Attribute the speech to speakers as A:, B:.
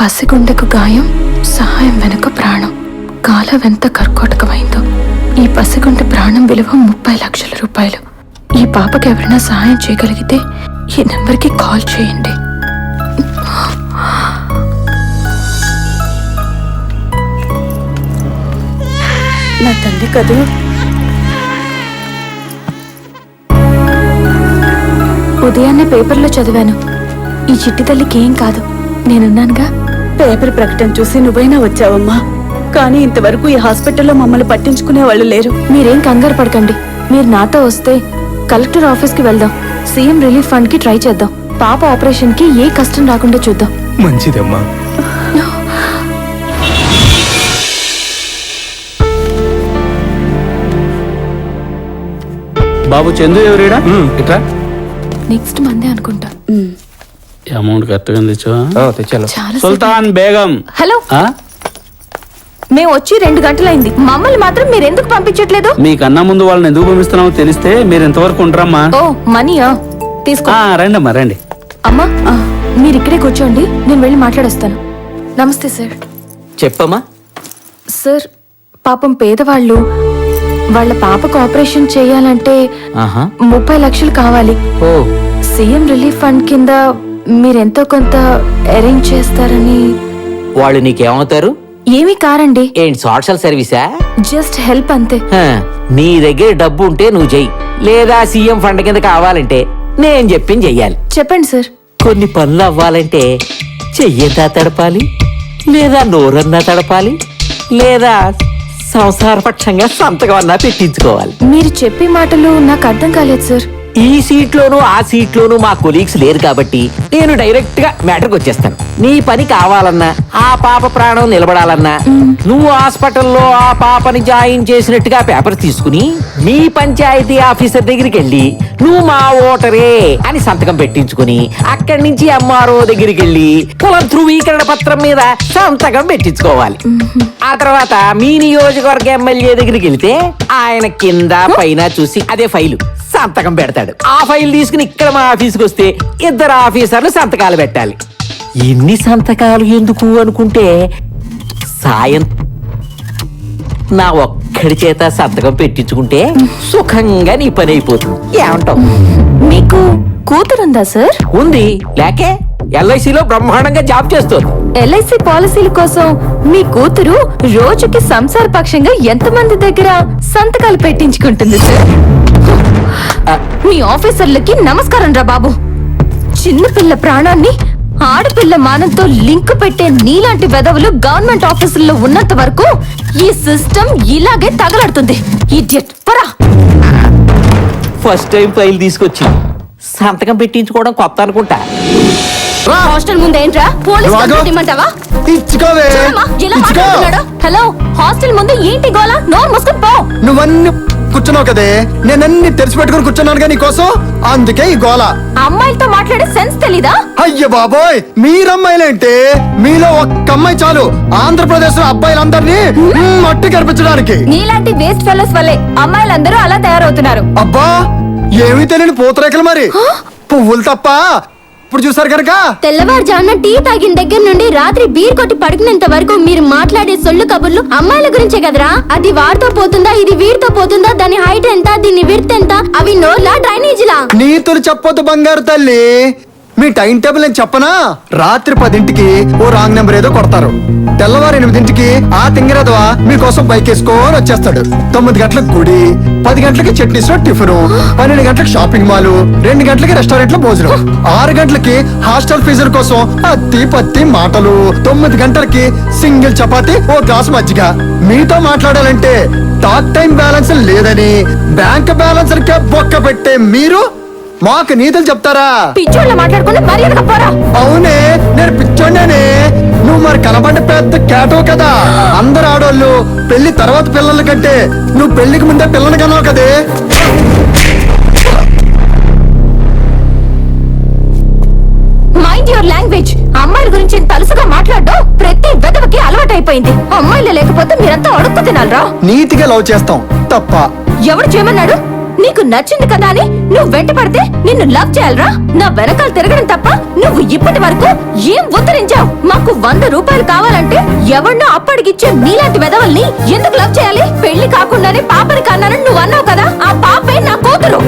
A: పసిగుండెకు గాయం, సహాయం వెనుక ప్రాణం. కాలం ఎంత కర్కోటకమైందో. ఈ పసిగుండె ప్రాణం విలువ 30 లక్షల రూపాయలు. ఈ పాపకి ఎవరైనా సహాయం చేయగలిగితే ఈ నెంబర్కి కాల్ చేయండి.
B: నా తల్లి కదూ.
A: ఉదయాన్నే పేపర్లో చదివాను. ఈ చిట్టి తల్లికి ఏం కాదు, నేనున్నానుగా.
B: పేపర్ ప్రకటన చూసి నువ్వైనా వచ్చావమ్మా, కానీ ఇంతవరకు ఈ హాస్పిటల్లో మమ్మల్ని పట్టించుకునే వాళ్ళు లేరు.
A: మీరేం కంగారు పడకండి. మీరు నాతో వస్తే కలెక్టర్ ఆఫీస్కి వెళ్దాం. సీఎం రిలీఫ్ ఫండ్ కి ట్రై చేద్దాం. పాప ఆపరేషన్ కి ఏ కష్టం రాకుండా చూద్దాం.
C: మంచిదమ్మా.
D: బాబు చందు ఎవరిడా? ఇట్లా
A: నెక్స్ట్ మందే అనుకుంటా.
D: అమౌంట్ కరెక్ట్గా
C: తెచ్చాను.
A: చాలా
D: సుల్తాన్ బేగం.
A: హలో, మేము వచ్చి 2 గంటలైంది. మమ్మల్ని మాత్రం మీరు ఎందుకు పంపించట్లేదు?
D: మీకన్నా ముందు వాళ్ళని ఎందుకు పంపిస్తున్నామో తెలిస్తే మీరు ఎంతవరకు ఉంటారమ్మా?
A: ఓ మనీయా, తీసుకో.
D: రండి అమ్మా, రండి.
A: అమ్మా, మీరు ఇక్కడే కూర్చోండి, నేను వెళ్ళి మాట్లాడొస్తాను. నమస్తే సార్.
E: చెప్పమ్మా.
A: సార్, పాపం పేదవాళ్ళు, వాళ్ళ పాపకు ఆపరేషన్ చేయాలంటే 30 లక్షలు కావాలి.
E: ఓ,
A: సీఎం రిలీఫ్ ఫండ్ కింద మీరెంతో కొంత అరేంజ్ చేస్తారని.
E: వాళ్ళు నీకేమవుతారు?
A: ఏమీ కారండి,
E: ఏంటి సోషల్ సర్వీసా?
A: జస్ట్ హెల్ప్ అంతే.
E: నీ దగ్గర డబ్బు ఉంటే నువ్వు చెయ్యి, లేదా సీఎం ఫండ్ కింద కావాలంటే నేను చెప్పింది చెయ్యాలి.
A: చెప్పండి సార్.
E: కొన్ని పనులు అవ్వాలంటే చెయ్యంతా తడపాలి, లేదా నోరన్నా తడపాలి, లేదా సంసారపక్షంగా సంతకం అన్నా పెట్టించుకోవాలి.
A: మీరు చెప్పే మాటలు నాకు అర్థం కాలేదు సార్.
E: ఈ సీట్లోనూ ఆ సీట్లోనూ మా కొలీగ్స్ లేరు కాబట్టి నేను డైరెక్ట్ గా మ్యాటర్కి వచ్చేస్తాను. నీ పని కావాలన్నా, ఆ పాప ప్రాణం నిలబడాలన్నా, నువ్వు హాస్పిటల్లో ఆ పాపని జాయిన్ చేసినట్టుగా పేపర్ తీసుకుని మీ పంచాయతీ ఆఫీసర్ దగ్గరికి వెళ్ళి నువ్వు మా ఓటరే అని సంతకం పెట్టించుకుని అక్కడి నుంచి ఎంఆర్ఓ దగ్గరికి వెళ్ళి కుల ధృవీకరణ పత్రం మీద సంతకం పెట్టించుకోవాలి. ఆ తర్వాత మీ నియోజకవర్గ ఎమ్మెల్యే దగ్గరికి వెళ్తే ఆయన కింద పైన చూసి అదే ఫైలు సంతకం పెడతాడు. ఆ ఫైల్ తీసుకుని ఇక్కడ మా ఆఫీస్కి వస్తే 2 ఆఫీసర్లు సంతకాలు పెట్టాలి. ఎన్ని సంతకాలు ఎందుకు అనుకుంటే సాయం నా ఒక్కడి చేత సంతకం పెట్టించుకుంటే సుఖంగా నీ పని అయిపోతుంది. ఏమంటావు?
A: మీకు కూతురుందా సార్?
E: ఉంది, లేకే ఎల్ఐసిలో బ్రహ్మాండంగా జాబ్ చేస్తుంది.
A: ఎల్ఐసి పాలసీల కోసం మీ కూతురు రోజుకి సంసార పక్షంగా ఎంతమంది దగ్గర సంతకాలు పెట్టించుకుంటుంది సార్? మీ ఆఫీసర్లకి నమస్కారం రా బాబు. చిన్నపిల్ల ప్రాణాన్ని ఆడపిల్ల మానంతో లింక్ పెట్టే నీలాంటి వెధవులు గవర్నమెంట్ ఆఫీసుల్లో ఉన్నంత వరకు ఈ సిస్టమ్ ఇలాగే తగలడుతుంది. ఇడియట్, పరా.
E: ఫస్ట్ టైం ఫైల్ తీసుకొచ్చి సంతకం పెట్టించుకోవడం కొత్త అనుకుంటా.
A: హాస్టల్ ముందేంట్రా? పోలీస్ కంప్లైంట్ ఇమ్మంటావా? హలో, హాస్టల్ ముందు ఏంటి గోల? నోరు మూసుకొని పో.
C: నువ్వన్నీ కూర్చున్నావు కదే, నేనన్ని తెరిచి పెట్టుకుని కూర్చున్నాను నీ కోసం, అందుకే ఈ గోల.
A: అమ్మాయిలతో మాట్లాడే సెన్స్ తెలీదా?
C: అయ్య బాబోయ్, మీరమ్మాయిలేంటే? మీలో ఒక్క అమ్మాయి చాలు ఆంధ్రప్రదేశ్ లో అబ్బాయిలందరినీ మట్టి కనిపించడానికి.
A: నీలాంటి వేస్ట్ ఫెలోస్ వల్లే అమ్మాయిలందరూ అలా తయారవుతున్నారు.
C: అబ్బా, ఏమీ తెలియని పూతరేకలు మరి, పువ్వులు తప్ప. ఇప్పుడు చూసారు కనుక
F: తెల్లవారుజామున టీ తాగిన దగ్గర నుండి రాత్రి బీర్ కొట్టి పడుకునేంత వరకు మీరు మాట్లాడే సొల్లు కబుర్లు అమ్మాయిల గురించే కదరా. అది వాడితో పోతుందా, ఇది వీడితో పోతుందా, దాని హైట్ ఎంత, దీని విడ్త్ ఎంత, అవి నోర్లా డ్రైనేజీలా?
C: నీతులు చెప్పొద్దు బంగారు తల్లి. మీ టైం టేబుల్ నేను చెప్పనా? రాత్రి 10ంటికి ఓ రాంగ్ నెంబర్ ఏదో కొడతారు, తెల్లవారు 8ంటికి ఆ తింగరదవా మీకోసం బైక్ వేసుకొని వచ్చేస్తాడు. 9 గంటలకు గుడి, 10 గంటలకి చట్నీస్ లో టిఫిన్, 12 గంటలకు షాపింగ్ మాల్, 2 గంటలకి రెస్టారెంట్ లో భోజనం, 6 గంటలకి హాస్టల్ ఫీజుల కోసం అత్తి పత్తి మాటలు, 9 గంటలకి సింగిల్ చపాతి ఓ గ్లాస్ మజ్జిగ. మీతో మాట్లాడాలంటే టాక్ టైం బ్యాలెన్స్ లేదని బ్యాంక్ బ్యాలెన్స్ బొక్క పెట్టే మీరు మాకు నీతులు చెప్తారా?
A: పిచ్చోళ్ళ మాట్లాడుకుని మర్యాదగా పోరా.
C: అవునే, నేను పిచ్చోండేనే. నువ్వు మరి కనబడి పెద్ద కేటో కదా. అందరు ఆడోళ్ళు పెళ్లి తర్వాత పిల్లల కంటే నువ్వు పెళ్లికి ముందే పిల్లని కన్నావు కదే.
A: Mind your language. అమ్మాయిల గురించి తలుసుగా మాట్లాడడం ప్రతి వెదవకి అలవాటైపోయింది. అమ్మాయిలు లేకపోతే మీరంతా అడుక్కు తినాలరా.
C: నీతిగా లవ్ చేస్తాం తప్ప.
A: ఎవడు చేయమన్నాడు? నీకు నచ్చింది కదా అని నువ్వు వెంట పడితే నిన్ను లవ్ చేయాలరా? నా వెనకాల తిరగడం తప్ప నువ్వు ఇప్పటి వరకు ఏం ఉత్తరించావు? మాకు 100 రూపాయలు కావాలంటే ఎవరినో అప్పటికిచ్చే నీలాంటి వెధవల్ని ఎందుకు లవ్ చేయాలి? పెళ్లి కాకుండానే పాపని కన్నానని నువ్వు అన్నావు కదా, ఆ పాపే నా కూతురు.